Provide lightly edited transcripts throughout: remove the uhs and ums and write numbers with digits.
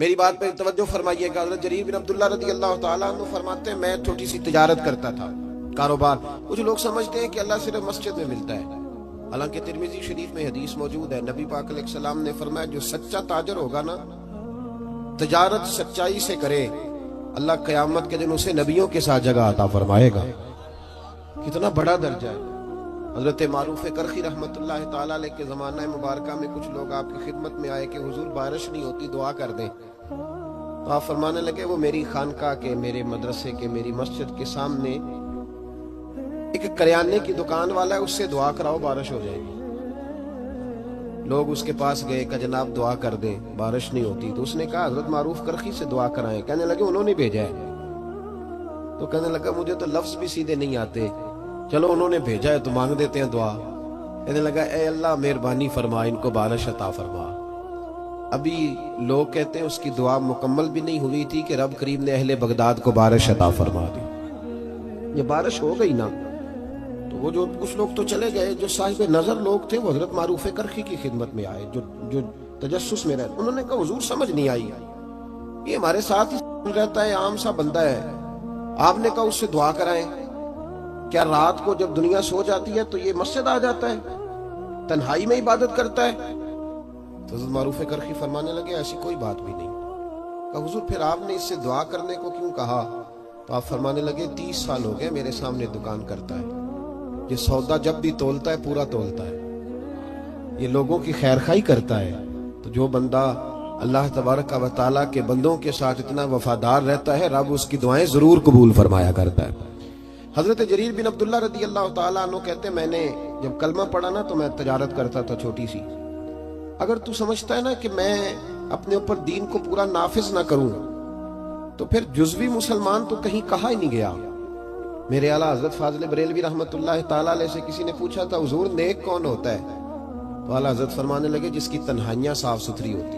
میری بات پہ توجہ فرمائیے گا. حضرت جریر بن عبداللہ رضی اللہ تعالیٰ عنہ فرماتے ہیں میں چھوٹی سی تجارت کرتا تھا, کاروبار. کچھ لوگ سمجھتے ہیں کہ اللہ صرف مسجد میں ملتا ہے, حالانکہ ترمذی شریف میں حدیث موجود ہے. نبی پاک علیہ السلام نے فرمایا جو سچا تاجر ہوگا نا, تجارت سچائی سے کرے, اللہ قیامت کے دن اسے نبیوں کے ساتھ جگہ عطا فرمائے گا. کتنا بڑا درجہ ہے. حضرت معروف کرخی رحمت اللہ تعالیٰ علیہ کے زمانہ مبارکہ میں کچھ لوگ آپ کی خدمت میں آئے کہ حضور بارش نہیں ہوتی, دعا کر دیں. تو آپ فرمانے لگے وہ میری خانقاہ کے, میرے مدرسے کے, میری مسجد کے سامنے ایک کریانے کی دکان والا ہے, اس سے دعا کراؤ بارش ہو جائے گی. لوگ اس کے پاس گئے کہ جناب دعا کر دیں, بارش نہیں ہوتی. تو اس نے کہا حضرت معروف کرخی سے دعا کرائیں. کہنے لگے انہوں نے بھیجا ہے. تو کہنے لگا مجھے تو لفظ بھی سیدھے نہیں آتے, چلو انہوں نے بھیجا ہے تو مانگ دیتے ہیں دعا. کہنے لگا اے اللہ مہربانی فرما, ان کو بارش عطا فرما. ابھی لوگ کہتے ہیں اس کی دعا مکمل بھی نہیں ہوئی تھی کہ رب کریم نے اہل بغداد کو بارش عطا فرما دی. یہ بارش ہو گئی نا, تو وہ جو کچھ لوگ تو چلے گئے, جو صاحب نظر لوگ تھے وہ حضرت معروف کرخی کی خدمت میں آئے, جو تجسس میں رہتے. انہوں نے کہا حضور سمجھ نہیں آئی, یہ ہمارے ساتھ ہی رہتا ہے, عام سا بندہ ہے, آپ نے کہا اس سے دعا کرائیں. کیا رات کو جب دنیا سو جاتی ہے تو یہ مسجد آ جاتا ہے, تنہائی میں عبادت کرتا ہے؟ تو حضرت معروف کرخی فرمانے لگے ایسی کوئی بات بھی نہیں. کہا حضور پھر آپ نے اس سے دعا کرنے کو کیوں کہا؟ تو آپ فرمانے لگے 30 سال ہو گئے میرے سامنے دکان کرتا ہے, یہ سودا جب بھی تولتا ہے پورا تولتا ہے, یہ لوگوں کی خیر خواہی کرتا ہے. تو جو بندہ اللہ تبارک و تعالیٰ کے بندوں کے ساتھ اتنا وفادار رہتا ہے, رب اس کی دعائیں ضرور قبول فرمایا کرتا ہے. حضرت جریر بن عبداللہ رضی اللہ تعالیٰ عنہ کہتے ہیں میں نے جب کلمہ پڑھا نا تو میں تجارت کرتا تھا چھوٹی سی. اگر تو سمجھتا ہے نا کہ میں اپنے اوپر دین کو پورا نافذ نہ کروں تو پھر جزوی مسلمان تو کہیں کہا ہی نہیں گیا. میرے اعلیٰ حضرت فاضل بریلوی رحمت اللہ تعالیٰ علیہ سے کسی نے پوچھا تھا حضور نیک کون ہوتا ہے؟ تو اعلیٰ حضرت فرمانے لگے جس کی تنہائیاں صاف ستھری ہوتی,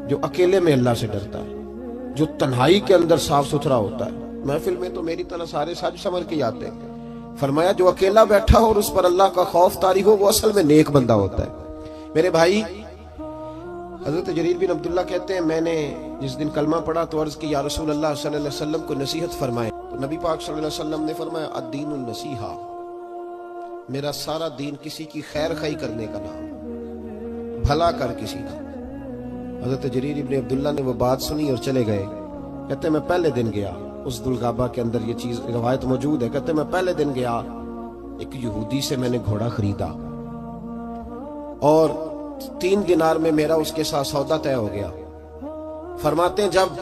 جو اکیلے میں اللہ سے ڈرتا ہے, جو تنہائی کے اندر صاف ستھرا ہوتا ہے. محفل میں تو میری طرح سارے سج سمر کے آتے ہیں. فرمایا جو اکیلا بیٹھا ہو اور اس پر اللہ کا خوف طاری ہو وہ اصل میں نیک بندہ ہوتا ہے. میرے بھائی, حضرت جریر بن عبداللہ کہتے ہیں میں نے جس دن کلمہ پڑھا تو عرض کی یا رسول اللہ صلی اللہ علیہ وسلم کو نصیحت فرمائیں. تو نبی پاک صلی اللہ علیہ وسلم نے فرمایا الدین النصیحہ, میرا سارا دین کسی کی خیر خواہی کرنے کا نام, بھلا کر کسی کا. حضرت جریر بن عبداللہ نے وہ بات سنی اور چلے گئے. کہتے ہیں میں پہلے دن گیا, اس ذوالغابہ کے اندر یہ چیز روایت موجود ہے. کہتے ہیں میں پہلے دن گیا, ایک یہودی سے میں نے گھوڑا خریدا اور 3 دینار میں میرا اس کے ساتھ سودا طے ہو گیا. فرماتے ہیں جب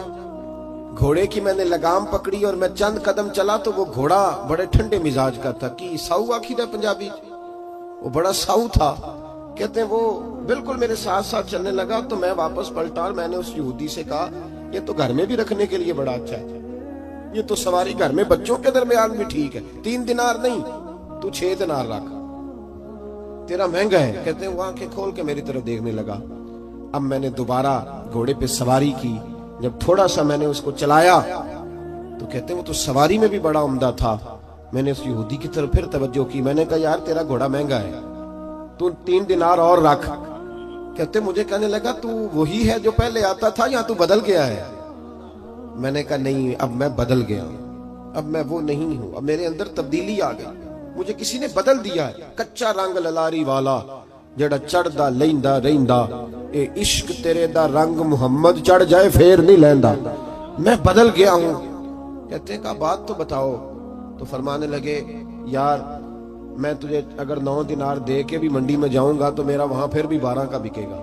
گھوڑے کی میں نے لگام پکڑی اور میں چند قدم چلا تو وہ گھوڑا بڑے ٹھنڈے مزاج کا تھا, کی ساؤ آخی تھا پنجابی, وہ بڑا ساؤ تھا. کہتے ہیں وہ بالکل میرے ساتھ ساتھ چلنے لگا تو میں واپس پلٹا اور میں نے اس یہودی سے کہا یہ تو گھر میں بھی رکھنے کے لیے بڑا اچھا ہے, یہ تو سواری گھر میں بچوں کے درمیان بھی ٹھیک ہے. 3 دینار نہیں تو 6 دینار رکھ, تیرا مہنگا ہے. کہتے ہیں وہ آنکھیں کھول کے میری طرف دیکھنے لگا. اب میں نے دوبارہ گھوڑے پہ سواری کی, جب تھوڑا سا میں نے اس کو چلایا تو کہتے ہیں وہ تو سواری میں بھی بڑا عمدہ تھا. میں نے اس یہودی کی طرف پھر توجہ کی, میں نے کہا یار تیرا گھوڑا مہنگا ہے, تو 3 دینار اور رکھ. کہتے مجھے کہنے لگا تو وہی ہے جو پہلے آتا تھا یا تو بدل گیا ہے؟ میں نے کہا نہیں, اب میں بدل گیا ہوں, اب میں وہ نہیں ہوں, اب میرے اندر تبدیلی آ گئی, مجھے کسی نے بدل دیا ہے. کچا رنگ للاری والا جڑا چڑھدا لیندا رہندا, اے عشق تیرے دا رنگ محمد چڑھ جائے پھر نہیں لیندا, میں بدل گیا ہوں. کہتے ہیں کہا بات تو بتاؤ. تو فرمانے لگے یار میں تجھے اگر 9 دینار دے کے بھی منڈی میں جاؤں گا تو میرا وہاں پھر بھی 12 کا بکے گا,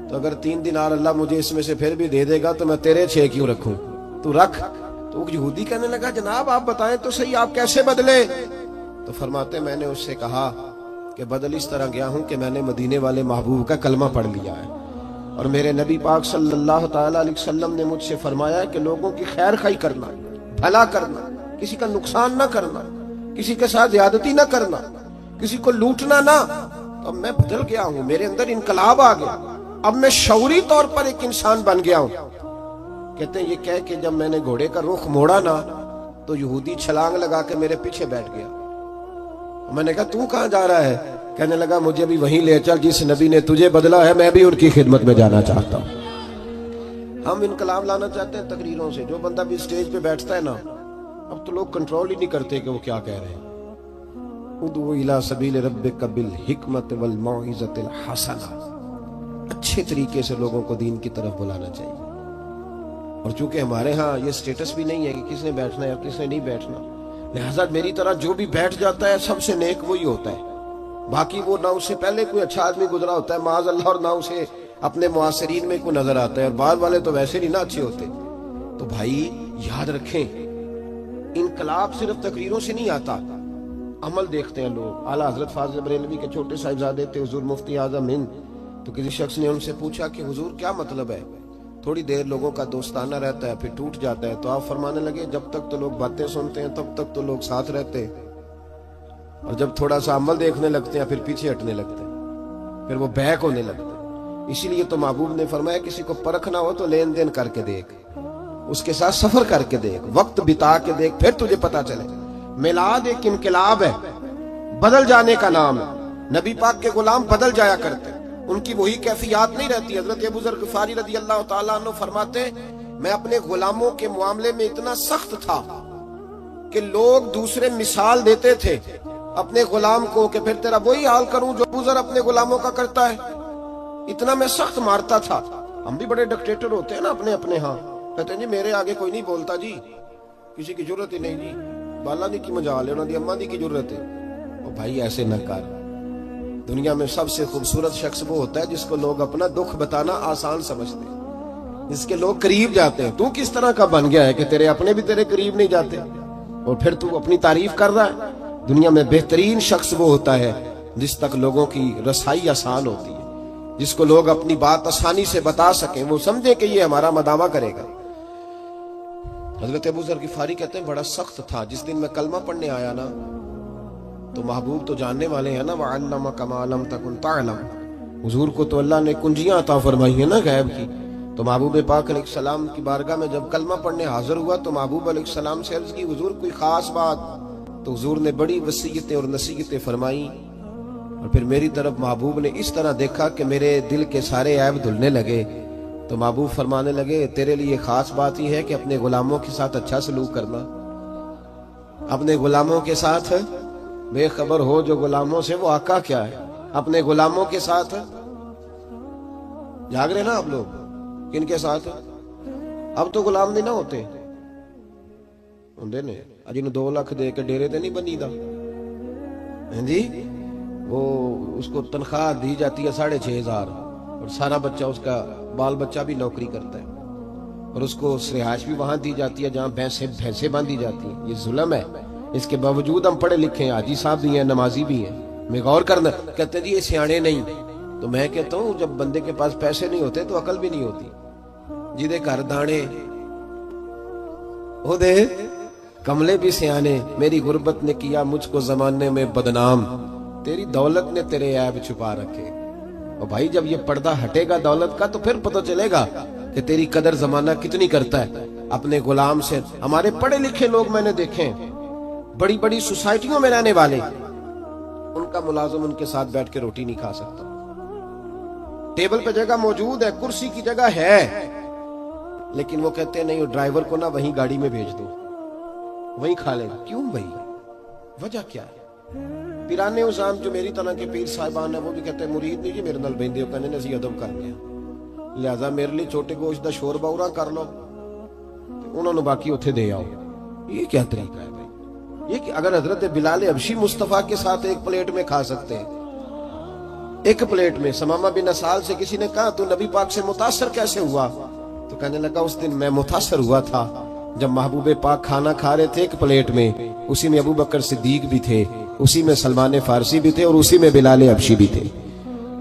تو اگر 3 دینار اللہ مجھے اس میں سے پھر بھی دے دے گا تو میں تیرے 6 کیوں رکھوں, تو رکھ. تو یہودی کہنے لگا جناب آپ بتائیں تو صحیح آپ کیسے بدلے؟ تو فرماتے میں نے اس سے کہا کہ بدل اس طرح گیا ہوں کہ میں نے مدینے والے محبوب کا کلمہ پڑھ لیا ہے, اور میرے نبی پاک صلی اللہ تعالیٰ علیہ وسلم نے مجھ سے فرمایا کہ لوگوں کی خیر خواہی کرنا, بھلا کرنا, کسی کا نقصان نہ کرنا, کسی کے ساتھ زیادتی نہ کرنا, کسی کو لوٹنا نہ. تو اب میں بدل گیا ہوں, میرے اندر انقلاب آ گیا, اب میں شعوری طور پر ایک انسان بن گیا ہوں. کہتے ہیں یہ کہہ کے جب میں نے گھوڑے کا رخ موڑا نا تو یہودی چھلانگ لگا کے میرے پیچھے بیٹھ گیا. میں نے کہا تو کہاں جا رہا ہے؟ کہنے لگا مجھے بھی وہیں لے چل جس نبی نے تجھے بدلا ہے, میں بھی ان کی خدمت میں جانا چاہتا ہوں. ہم انقلاب لانا چاہتے ہیں تقریروں سے. جو بندہ بھی اسٹیج پہ بیٹھتا ہے نا, اب تو لوگ کنٹرول ہی نہیں کرتے کہ وہ کیا کہہ رہے ہیں. ادعو الی سبیل ربک بالحکمت والموعظۃ الحسنہ, اچھے طریقے سے لوگوں کو دین کی طرف بلانا چاہیے. اور چونکہ ہمارے ہاں یہ سٹیٹس بھی نہیں ہے کہ کس نے بیٹھنا ہے اور کس نے نہیں بیٹھنا, لہذا میری طرح جو بھی بیٹھ جاتا ہے سب سے نیک وہی ہوتا ہے. باقی وہ نہ اس سے پہلے کوئی اچھا آدمی گزرا ہوتا ہے معاذ اللہ, اور نہ اسے اپنے معاصرین میں کوئی نظر آتا ہے, اور بعض والے تو ویسے نہیں نہ اچھے ہوتے. تو بھائی یاد رکھیں, انقلاب صرف تقریروں سے نہیں آتا, عمل دیکھتے ہیں لوگ. اعلیٰ حضرت فاضل بریلوی کے چھوٹے صاحبزادے تھے حضور مفتی اعظم ہند, تو کسی شخص نے ان سے پوچھا کہ حضور کیا مطلب ہے, تھوڑی دیر لوگوں کا دوستانہ رہتا ہے پھر ٹوٹ جاتا ہے. تو آپ فرمانے لگے جب تک تو لوگ باتیں سنتے ہیں تب تک تو لوگ ساتھ رہتے ہیں, اور جب تھوڑا سا عمل دیکھنے لگتے ہیں پھر پیچھے ہٹنے لگتے ہیں, پھر وہ بیک ہونے لگتے ہیں. اسی لیے تو محبوب نے فرمایا کسی کو پرکھنا ہو تو لین دین کر کے دیکھ, اس کے ساتھ سفر کر کے دیکھ, وقت بتا کے دیکھ, پھر تجھے پتا چلے. میلاد ایک انقلاب ہے, بدل جانے کا نام ہے. نبی پاک کے غلام بدل جایا کرتے, ان کی وہی کیفیات نہیں رہتی. حضرت ابو ذر غفاری رضی اللہ تعالیٰ عنہ فرماتے میں اپنے غلاموں کے معاملے میں اتنا سخت تھا کہ لوگ دوسرے مثال دیتے تھے اپنے غلام کو کہ پھر تیرا وہی حال کروں جو ابو ذر اپنے غلاموں کا کرتا ہے. اتنا میں سخت مارتا تھا. ہم بھی بڑے ڈکٹیٹر ہوتے ہیں نا اپنے ہاں, کہتے ہیں جی میرے آگے کوئی نہیں بولتا, جی کسی کی ضرورت ہی نہیں, جی بالا دی کی مجال ہے, انہوں دی اماں دی کی ضرورت ہے. اور بھائی ایسے نہ کر. دنیا میں سب سے خوبصورت شخص وہ ہوتا ہے جس کو لوگ اپنا دکھ بتانا آسان سمجھتے ہیں, جس کے لوگ قریب جاتے ہیں. تو کس طرح کا بن گیا ہے کہ تیرے اپنے بھی تیرے قریب نہیں جاتے, اور پھر تو اپنی تعریف کر رہا ہے. دنیا میں بہترین شخص وہ ہوتا ہے جس تک لوگوں کی رسائی آسان ہوتی ہے, جس کو لوگ اپنی بات آسانی سے بتا سکیں, وہ سمجھے کہ یہ ہمارا مداوا کرے گا. حضرت ابو ذر غفاری کہتے ہیں بڑا سخت تھا. جس دن میں کلمہ پڑھنے آیا نا تو محبوب تو جاننے والے ہیں نا, وَعَلَّمَكَ مَا لَمْ تَكُنْ تَعْلَمْ, حضور کو تو اللہ نے کنجیاں عطا فرمائی ہیں نا غیب کی. تو محبوب پاک علیہ السلام کی بارگاہ میں جب کلمہ پڑھنے حاضر ہوا تو محبوب علیہ السلام سے عرض کی حضور کوئی خاص بات, تو حضور نے بڑی وصیتیں اور نصیحتیں فرمائیں. اور پھر میری طرف محبوب نے اس طرح دیکھا کہ میرے دل کے سارے عیب دھلنے لگے. تو محبوب فرمانے لگے تیرے لیے خاص بات یہ ہے کہ اپنے غلاموں کے ساتھ اچھا سلوک کرنا, اپنے غلاموں کے ساتھ بے خبر ہو جو غلاموں سے وہ آقا کیا ہے. اپنے غلاموں کے ساتھ جاگ رہے نا آپ لوگ, کن کے ساتھ؟ اب تو غلام نہیں نہ ہوتے نے جنہوں 2 لاکھ دے کے ڈیرے تے نہیں بنی دا جی, وہ اس کو تنخواہ دی جاتی ہے 6,500, اور سارا بچہ اس کا بال بچہ بھی نوکری کرتا ہے, اور اس کو رہائش بھی وہاں دی جاتی ہے جہاں بھینسیں باندھی جاتی ہیں. یہ ظلم ہے. اس کے باوجود ہم پڑھے لکھے ہیں, حاجی صاحب بھی ہیں, نمازی بھی ہیں. میں غور کرنا, کہتے ہیں جی یہ سیانے نہیں. تو میں کہتا ہوں جب بندے کے پاس پیسے نہیں ہوتے تو عقل بھی نہیں ہوتی. جی دے گھر دانے او دے کملے بھی سیانے, میری غربت نے کیا مجھ کو زمانے میں بدنام, تیری دولت نے تیرے عیب چھپا رکھے. اور بھائی جب یہ پردہ ہٹے گا دولت کا تو پھر پتہ چلے گا کہ تیری قدر زمانہ کتنی کرتا ہے. اپنے غلام سے, ہمارے پڑھے لکھے لوگ میں نے دیکھے ہیں بڑی بڑی سوسائٹیوں میں رہنے والے, ان کا ملازم ان کے ساتھ بیٹھ کے روٹی نہیں کھا سکتا. ٹیبل پہ جگہ موجود ہے, کرسی کی جگہ ہے, لیکن وہ کہتے ہیں نہیں, ڈرائیور کو نہ وہیں گاڑی میں بھیج دو, وہیں کھا لیں. کیوں بھائی, وجہ کیا ہے؟ پیرانے عظام جو میری طرح کے پیر صاحبان ہیں وہ بھی کہتے ہیں مرید نہیں جی میرے نال بہندے ہو, کہنے اسی ادب کر گیا, لہذا میرے لیے چھوٹے گوشت دا شوربہ اورا کر لو, انہوں نے باقی اتھے دے آؤ. یہ کیا طریقہ ہے بھائی؟ یہ کہ اگر حضرت بلال حبشی مصطفیٰ کے ساتھ ایک پلیٹ میں کھا سکتے ہیں, ایک پلیٹ میں, سمامہ بن اسال سے کسی نے کہا تو نبی پاک سے متاثر کیسے ہوا؟ تو کہنے لگا اس دن میں متاثر ہوا تھا جب محبوب پاک کھانا کھا رہے تھے ایک پلیٹ میں, اسی میں ابو بکر صدیق بھی تھے, اسی میں سلمان فارسی بھی تھے, اور اسی میں بلال حبشی بھی تھے,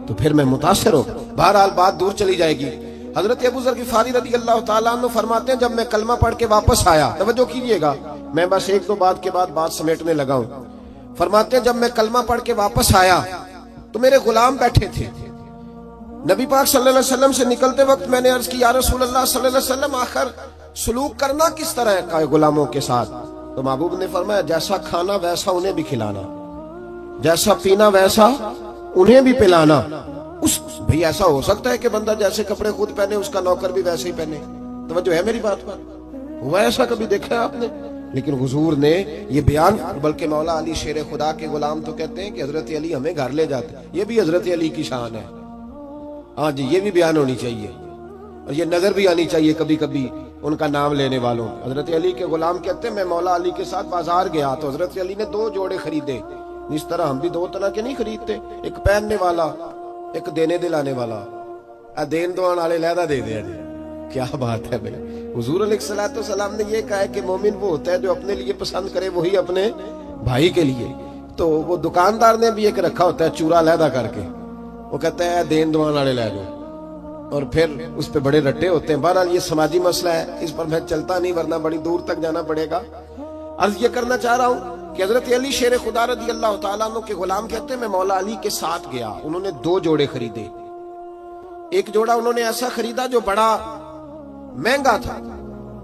تو پھر میں متاثر ہوں. بہرحال بات دور چلی جائے گی. حضرت ابو ذر غفاری رضی اللہ تعالیٰ عنہ فرماتے ہیں جب میں کلمہ پڑھ کے واپس آیا, توجہ کیجئے گا, میں بس 1-2 بات کے بعد بات سمیٹنے لگا ہوں. فرماتے ہیں جب میں کلمہ پڑھ کے واپس آیا تو میرے غلام بیٹھے تھے. نبی پاک صلی اللہ علیہ وسلم سے نکلتے وقت میں نے عرض کی یا رسول اللہ صلی اللہ علیہ وسلم آخر سلوک کرنا کس طرح ہے غلاموں کے ساتھ؟ تو محبوب نے فرمایا جیسا کھانا ویسا انہیں بھی کھلانا, جیسا پینا ویسا انہیں بھی پلانا. بھئی ایسا ہو سکتا ہے کہ بندہ جیسے کپڑے خود پہنے اس کا نوکر بھی ویسے ہی پہنے؟ توجہ ہے میری بات پر؟ ہوا ایسا کبھی دیکھا ہے آپ نے؟ لیکن حضور نے یہ بیان، بلکہ مولا علی شیر خدا کے غلام تو کہتے ہیں کہ حضرت علی ہمیں گھر لے جاتے ہیں، یہ بھی حضرت علی کی شان ہے۔ ہاں جی، یہ بھی بیان ہونی چاہیے، اور یہ نظر بھی آنی چاہیے کبھی کبھی ان کا نام لینے والوں۔ حضرت علی کے غلام کہتے ہیں میں مولا علی کے ساتھ بازار گیا تو حضرت علی نے 2 جوڑے خریدے۔ اس طرح ہم بھی 2 طرح کے نہیں خریدتے، ایک پہننے والا، ایک دینے دلانے والا۔ دین دوان والے لہدہ دے دیا جی، کیا بات ہے بھائی۔ حضور علیہ السلام نے یہ کہا ہے کہ مومن وہ ہوتا ہے جو اپنے لیے پسند کرے وہی اپنے بھائی کے لیے۔ تو وہ دکاندار نے بھی ایک رکھا ہوتا ہے چورا لہدہ کر کے، وہ کہتا ہے دین دوان والے لے لو، اور پھر اس پہ بڑے رٹے ہوتے ہیں۔ بہرحال یہ سماجی مسئلہ ہے، اس پر میں چلتا نہیں ورنہ بڑی دور تک جانا پڑے گا۔ عرض یہ کرنا چاہ رہا ہوں کہ حضرت علی شیر خدا رضی اللہ تعالیٰ عنہ کے غلام کہتے ہیں میں مولا علی کے ساتھ گیا، انہوں نے 2 جوڑے خریدے۔ ایک جوڑا انہوں نے ایسا خریدا جو بڑا مہنگا تھا،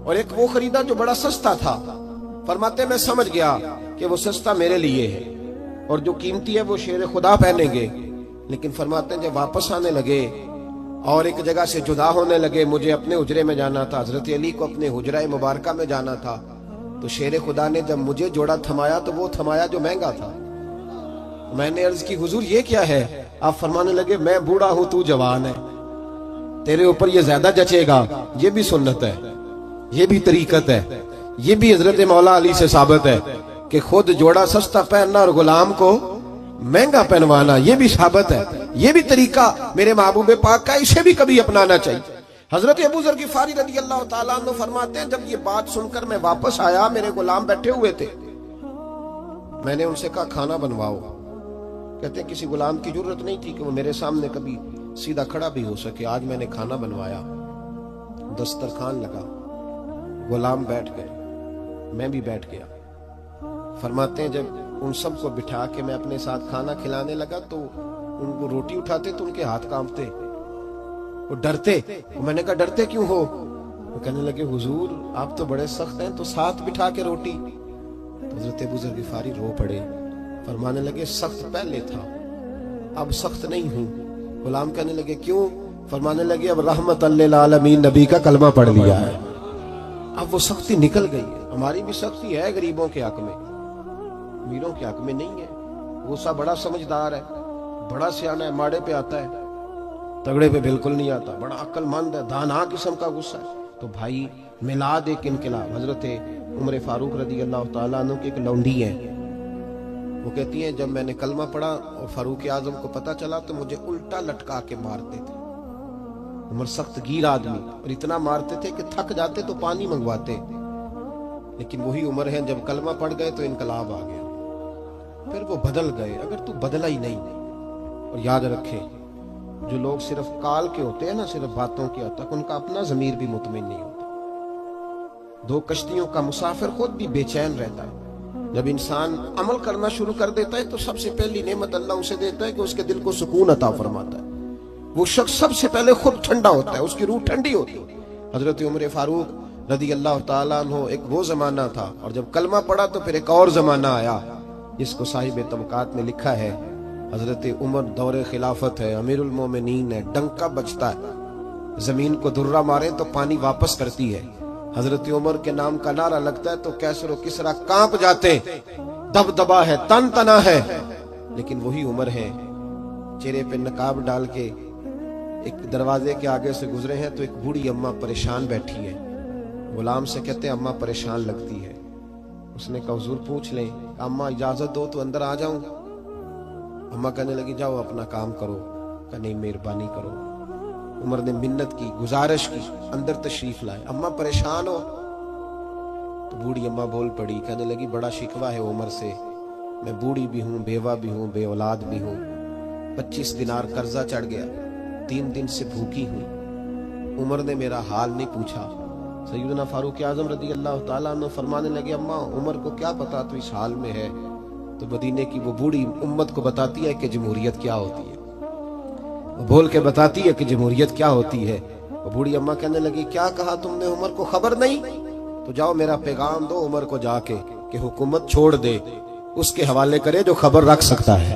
اور ایک وہ خریدا جو بڑا سستا تھا۔ فرماتے ہیں میں سمجھ گیا کہ وہ سستا میرے لیے ہے اور جو قیمتی ہے وہ شیر خدا پہنیں گے۔ لیکن فرماتے ہیں جب واپس آنے لگے اور ایک جگہ سے جدا ہونے لگے، مجھے اپنے حجرے میں جانا تھا، حضرت علی کو اپنے حجرہ مبارکہ میں جانا تھا، تو شیر خدا نے جب مجھے جوڑا تھمایا تو وہ تھمایا جو مہنگا تھا۔ میں نے عرض کی حضور یہ کیا ہے؟ آپ فرمانے لگے میں بوڑھا ہوں تو جوان ہے، تیرے اوپر یہ زیادہ جچے گا۔ یہ بھی سنت ہے، یہ بھی طریقت ہے، یہ بھی حضرت مولا علی سے ثابت ہے کہ خود جوڑا سستا پہننا اور غلام کو مہنگا پہنوانا، یہ بھی ثابت ہے، یہ بھی طریقہ میرے محبوب پاک کا، اسے بھی کبھی اپنانا چاہیے۔ حضرت ابو ذر غفاری رضی اللہ تعالیٰ عنہ فرماتے ہیں جب یہ بات سن کر میں واپس آیا، میرے غلام بیٹھے ہوئے تھے، میں نے ان سے کہا کھانا بنواؤ۔ کہتے ہیں کسی غلام کی ضرورت نہیں تھی کہ وہ میرے سامنے کبھی سیدھا کھڑا بھی ہو سکے۔ آج میں نے کھانا بنوایا، دسترخوان لگا، غلام بیٹھ گئے، میں بھی بیٹھ گیا۔ فرماتے ہیں جب ان سب کو بٹھا کے میں اپنے ساتھ کھانا کھلانے لگا تو ان کو روٹی اٹھاتے تو ان کے ہاتھ کانپتے، وہ ڈرتے۔ میں نے کہا ڈرتے کیوں ہو؟ وہ کہنے لگے حضور آپ تو بڑے سخت ہیں، تو ساتھ بٹھا کے روٹی۔ تو حضرت ابو ذر غفاری رو پڑے، فرمانے لگے سخت پہلے تھا، اب سخت نہیں ہوں۔ غلام کہنے لگے کیوں؟ فرمانے لگے اب رحمت للعالمین نبی کا کلمہ پڑھ لیا ہے، اب وہ سختی نکل گئی ہے۔ ہماری بھی سختی ہے غریبوں کے حق میں، امیروں کے حق میں نہیں ہے۔ غصہ بڑا سمجھدار ہے، بڑا سیانا ہے، ماڑے پہ آتا ہے، تگڑے پہ بالکل نہیں آتا، بڑا عقل مند ہے، دانا قسم کا غصہ ہے۔ تو بھائی میلاد ایک انقلاب۔ حضرت عمر فاروق رضی اللہ تعالیٰ عنہ کی ایک لونڈی ہے، وہ کہتی ہیں جب میں نے کلمہ پڑھا اور فاروق اعظم کو پتا چلا تو مجھے الٹا لٹکا کے مارتے تھے۔ عمر سخت گیر آدمی، اور اتنا مارتے تھے کہ تھک جاتے تو پانی منگواتے۔ لیکن وہی عمر ہے جب کلمہ پڑھ گئے تو انقلاب آ گیا، پھر وہ بدل گئے۔ اگر تو بدلا ہی نہیں، اور یاد رکھے جو لوگ صرف کال کے ہوتے ہیں نا، صرف باتوں کے ہوتا ہے، ان کا اپنا ضمیر بھی مطمئن نہیں ہوتا۔ 2 کشتیوں کا مسافر خود بھی بے چین رہتا ہے۔ جب انسان عمل کرنا شروع کر دیتا ہے تو سب سے پہلی نعمت اللہ اسے دیتا ہے کہ اس کے دل کو سکون عطا فرماتا ہے۔ وہ شخص سب سے پہلے خود ٹھنڈا ہوتا ہے، اس کی روح ٹھنڈی ہوتی ہے۔ حضرت عمر فاروق رضی اللہ تعالیٰ عنہ ایک وہ زمانہ تھا، اور جب کلمہ پڑھا تو پھر ایک اور زمانہ آیا جس کو صاحب طبقات نے لکھا ہے حضرت عمر دور خلافت ہے، امیر المومنین ہے، ڈنکا بجتا ہے، زمین کو درہ مارے تو پانی واپس کرتی ہے۔ حضرت عمر کے نام کا نعرہ لگتا ہے تو کیسر و کسرا کانپ جاتے، دبدبا ہے، تن تنا ہے۔ لیکن وہی عمر ہے، چہرے پہ نقاب ڈال کے ایک دروازے کے آگے سے گزرے ہیں تو ایک بوڑھی اماں پریشان بیٹھی ہے۔ غلام سے کہتے ہیں اماں پریشان لگتی ہے۔ اس نے کہا حضور پوچھ لیں۔ اماں اجازت دو تو اندر آ جاؤں؟ اماں کہنے لگی جاؤ اپنا کام کرو۔ کہا نہیں مہربانی کرو۔ عمر نے منت کی، گزارش کی، اندر تشریف لائے۔ اماں پریشان ہو؟ تو بوڑھی اماں بول پڑی، کہنے لگی بڑا شکوہ ہے عمر سے، میں بوڑھی بھی ہوں، بیوہ بھی ہوں، بے اولاد بھی ہوں، 25 دینار قرضہ چڑھ گیا، 3 دن سے بھوکی ہوئی، عمر نے میرا حال نہیں پوچھا۔ سیدنا فاروق اعظم رضی اللہ تعالیٰ عنہ فرمانے لگے اماں عمر کو کیا پتا تو اس حال میں ہے؟ تو مدینے کی وہ بوڑھی امت کو بتاتی ہے کہ جمہوریت کیا ہوتی ہے، وہ بول کے بتاتی ہے کہ جمہوریت کیا ہوتی ہے۔ وہ بوڑھی اماں کہنے لگی کیا کہا تم نے؟ عمر کو خبر نہیں؟ تو جاؤ میرا پیغام دو عمر کو جا کے کہ حکومت چھوڑ دے، اس کے حوالے کرے جو خبر رکھ سکتا ہے۔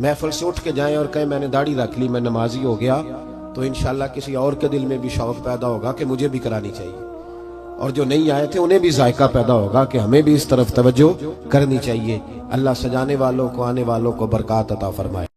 محفل سے اٹھ کے جائیں اور کہیں میں نے داڑھی رکھ لی، میں نمازی ہو گیا، تو انشاءاللہ کسی اور کے دل میں بھی شوق پیدا ہوگا کہ مجھے بھی کرانی چاہیے، اور جو نہیں آئے تھے انہیں بھی ذائقہ پیدا ہوگا کہ ہمیں بھی اس طرف توجہ کرنی چاہیے۔ اللہ سجانے والوں کو، آنے والوں کو برکات عطا فرمائے۔